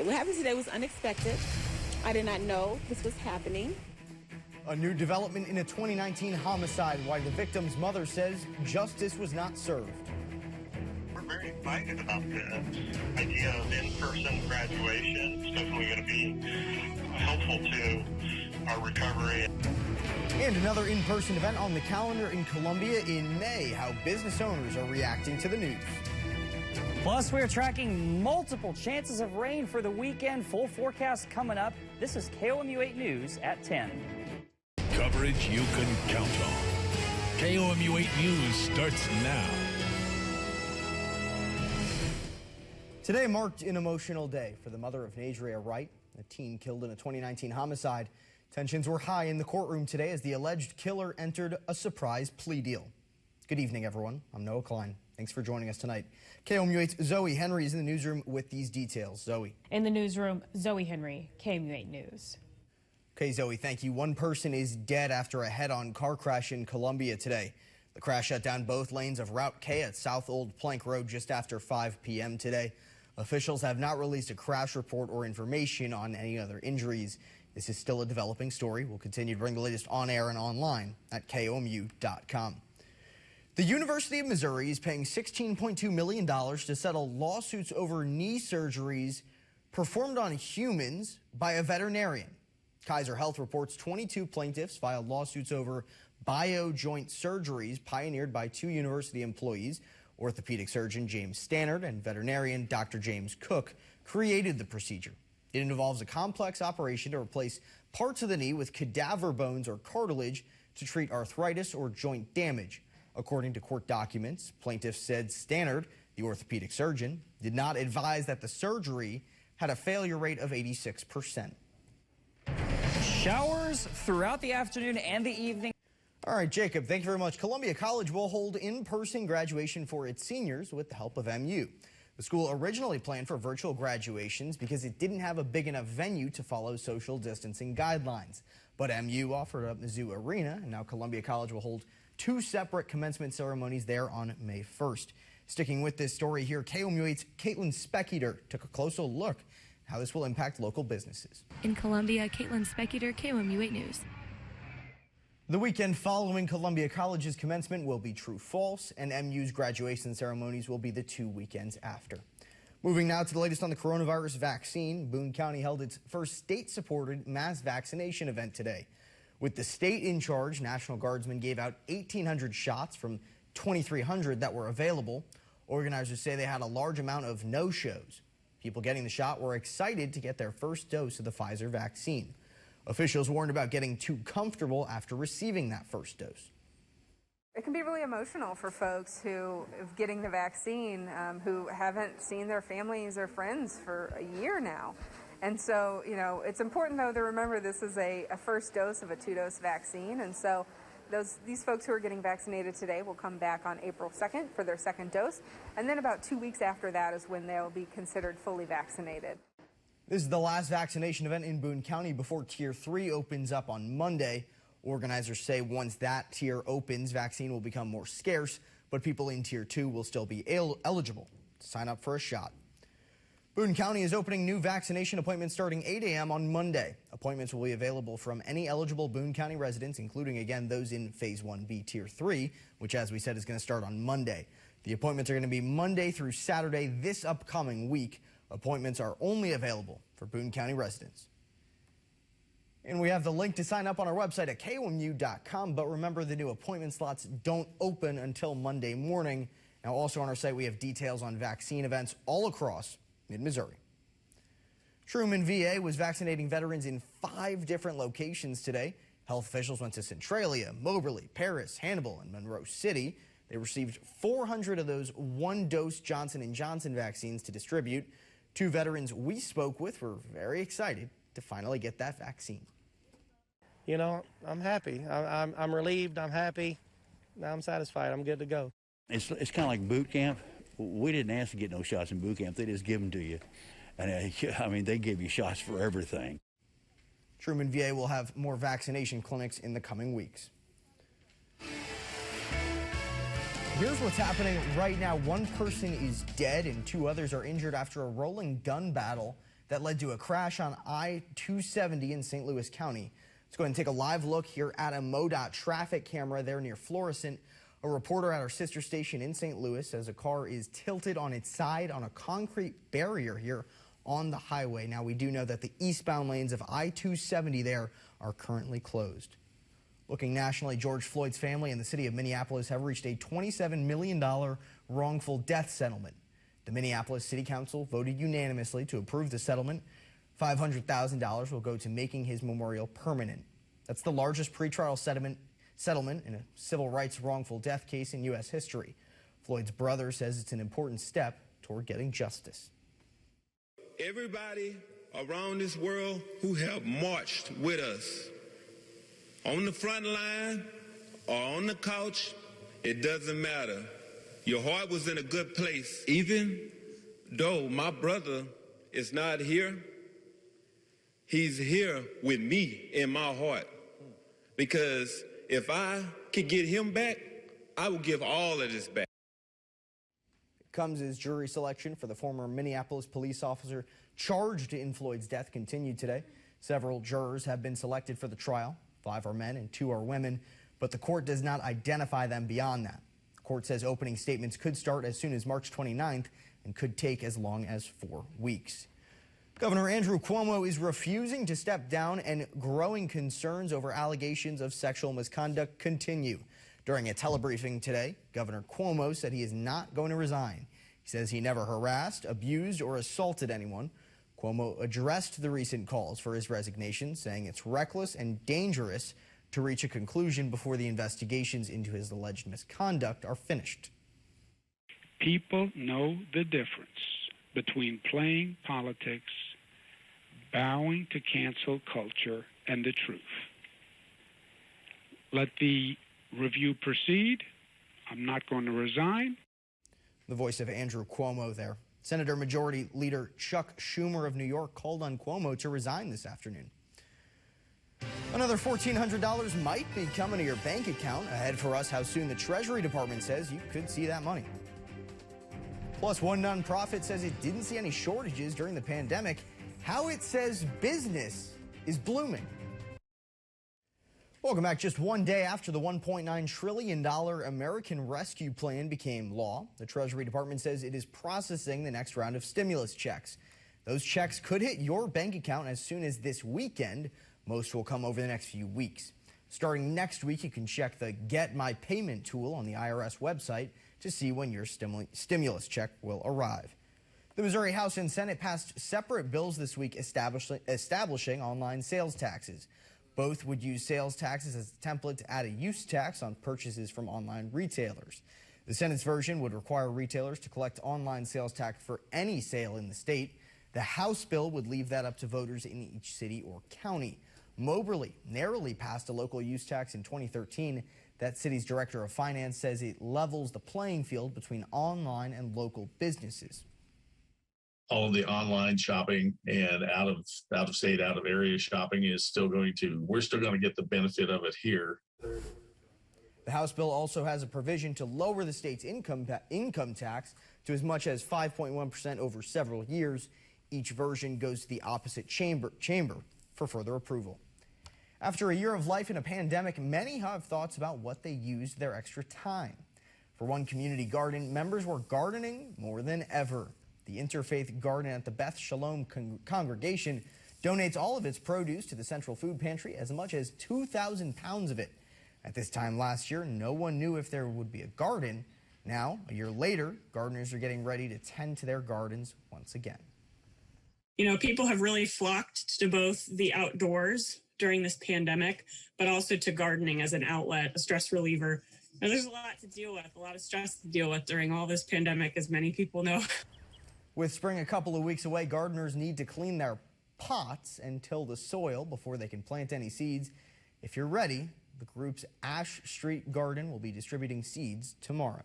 What happened today was unexpected. I did not know this was happening. A new development in a 2019 homicide, why the victim's mother says justice was not served. We're very excited about the idea of in-person graduation. It's definitely going to be helpful to our recovery. And another in-person event on the calendar in Columbia in May, how business owners are reacting to the news. Plus, we're tracking multiple chances of rain for the weekend. Full forecast coming up. This is KOMU 8 News at 10. Coverage you can count on. KOMU 8 News starts now. Today marked an emotional day for the mother of Nadria Wright, a teen killed in a 2019 homicide. Tensions were high in the courtroom today as the alleged killer entered a surprise plea deal. Good evening, everyone. I'm Noah Klein. Thanks for joining us tonight. KOMU 8's Zoe Henry is in the newsroom with these details. Zoe. In the newsroom, Zoe Henry, KOMU 8 News. Okay, Zoe, thank you. One person is dead after a head-on car crash in Columbia today. The crash shut down both lanes of Route K at South Old Plank Road just after 5 p.m. today. Officials have not released a crash report or information on any other injuries. This is still a developing story. We'll continue to bring the latest on air and online at KOMU.com. The University of Missouri is paying $16.2 million to settle lawsuits over knee surgeries performed on humans by a veterinarian. Kaiser Health reports 22 plaintiffs filed lawsuits over bio-joint surgeries pioneered by two university employees. Orthopedic surgeon James Stannard and veterinarian Dr. James Cook created the procedure. It involves a complex operation to replace parts of the knee with cadaver bones or cartilage to treat arthritis or joint damage. According to court documents, plaintiffs said Stannard, the orthopedic surgeon, did not advise that the surgery had a failure rate of 86%. Showers throughout the afternoon and the evening. All right, Jacob, thank you very much. Columbia College will hold in-person graduation for its seniors with the help of MU. The school originally planned for virtual graduations because it didn't have a big enough venue to follow social distancing guidelines. But MU offered up Mizzou Arena, and now Columbia College will hold two separate commencement ceremonies there on May 1st. Sticking with this story here, KOMU 8's Caitlin Speckider took a closer look at how this will impact local businesses. In Columbia, Caitlin Speckider, KOMU 8 News. The weekend following Columbia College's commencement will be true-false, and MU's graduation ceremonies will be the 2 weekends after. Moving now to the latest on the coronavirus vaccine, Boone County held its first state-supported mass vaccination event today. With the state in charge, National Guardsmen gave out 1,800 shots from 2,300 that were available. Organizers say they had a large amount of no-shows. People getting the shot were excited to get their first dose of the Pfizer vaccine. Officials warned about getting too comfortable after receiving that first dose. It can be really emotional for folks who are getting the vaccine who haven't seen their families or friends for a year now. And so, it's important, though, to remember this is a first dose of a 2-dose vaccine. And so these folks who are getting vaccinated today will come back on April 2nd for their second dose. And then about 2 weeks after that is when they'll be considered fully vaccinated. This is the last vaccination event in Boone County before Tier 3 opens up on Monday. Organizers say once that tier opens, vaccine will become more scarce, but people in Tier 2 will still be eligible to sign up for a shot. Boone County is opening new vaccination appointments starting 8 a.m. on Monday. Appointments will be available from any eligible Boone County residents, including, again, those in Phase 1B Tier 3, which, as we said, is going to start on Monday. The appointments are going to be Monday through Saturday this upcoming week. Appointments are only available for Boone County residents. And we have the link to sign up on our website at KOMU.com, but remember the new appointment slots don't open until Monday morning. Now, also on our site, we have details on vaccine events all across mid-Missouri. Truman VA was vaccinating veterans in 5 different locations today. Health officials went to Centralia, Moberly, Paris, Hannibal, and Monroe City. They received 400 of those 1-dose Johnson & Johnson vaccines to distribute. 2 veterans we spoke with were very excited to finally get that vaccine. I'm happy. I'm relieved. I'm happy. Now I'm satisfied. I'm good to go. It's kind of like boot camp. We didn't ask to get no shots in boot camp. They just give them to you. And they give you shots for everything. Truman VA will have more vaccination clinics in the coming weeks. Here's what's happening right now. 1 person is dead and 2 others are injured after a rolling gun battle that led to a crash on I-270 in St. Louis County. Let's go ahead and take a live look here at a MoDOT traffic camera there near Florissant. A reporter at our sister station in St. Louis says a car is tilted on its side on a concrete barrier here on the highway. Now, we do know that the eastbound lanes of I-270 there are currently closed. Looking nationally, George Floyd's family and the city of Minneapolis have reached a $27 million wrongful death settlement. The Minneapolis City Council voted unanimously to approve the settlement. $500,000 will go to making his memorial permanent. That's the largest pretrial settlement in a civil rights wrongful death case in U.S. history. Floyd's brother says it's an important step toward getting justice. Everybody around this world who have marched with us on the front line or on the couch, it doesn't matter. Your heart was in a good place. Even though my brother is not here, he's here with me in my heart. Because if I could get him back, I would give all of this back. Comes as jury selection for the former Minneapolis police officer charged in Floyd's death continued today. Several jurors have been selected for the trial. 5 are men and 2 are women, but the court does not identify them beyond that. The court says opening statements could start as soon as March 29th and could take as long as 4 weeks. Governor Andrew Cuomo is refusing to step down, and growing concerns over allegations of sexual misconduct continue. During a telebriefing today, Governor Cuomo said he is not going to resign. He says he never harassed, abused, or assaulted anyone. Cuomo addressed the recent calls for his resignation, saying it's reckless and dangerous to reach a conclusion before the investigations into his alleged misconduct are finished. People know the difference between playing politics, bowing to cancel culture, and the truth. Let the review proceed. I'm not going to resign. The voice of Andrew Cuomo there. Senator Majority Leader Chuck Schumer of New York called on Cuomo to resign this afternoon. Another $1,400 might be coming to your bank account. Ahead for us how soon the Treasury Department says you could see that money. Plus, one nonprofit says it didn't see any shortages during the pandemic. How it says business is blooming. Welcome back. Just one day after the $1.9 trillion American Rescue Plan became law, the Treasury Department says it is processing the next round of stimulus checks. Those checks could hit your bank account as soon as this weekend. Most will come over the next few weeks. Starting next week, you can check the Get My Payment tool on the IRS website to see when your stimulus check will arrive. The Missouri House and Senate passed separate bills this week establishing online sales taxes. Both would use sales taxes as a template to add a use tax on purchases from online retailers. The Senate's version would require retailers to collect online sales tax for any sale in the state. The House bill would leave that up to voters in each city or county. Moberly narrowly passed a local use tax in 2013. That city's director of finance says it levels the playing field between online and local businesses. All of the online shopping and out of state, out of area shopping is still we're still going to get the benefit of it here. The House bill also has a provision to lower the state's income tax to as much as 5.1% over several years. Each version goes to the opposite chamber for further approval. After a year of life in a pandemic, many have thoughts about what they used their extra time. For one community garden, members were gardening more than ever. The Interfaith Garden at the Beth Shalom congregation donates all of its produce to the Central Food Pantry, as much as 2,000 pounds of it. At this time last year, no one knew if there would be a garden. Now, a year later, gardeners are getting ready to tend to their gardens once again. You know, people have really flocked to both the outdoors during this pandemic, but also to gardening as an outlet, a stress reliever. Now, there's a lot to deal with, a lot of stress to deal with during all this pandemic, as many people know. With spring a couple of weeks away, gardeners need to clean their pots and till the soil before they can plant any seeds. If you're ready, the group's Ash Street Garden will be distributing seeds tomorrow.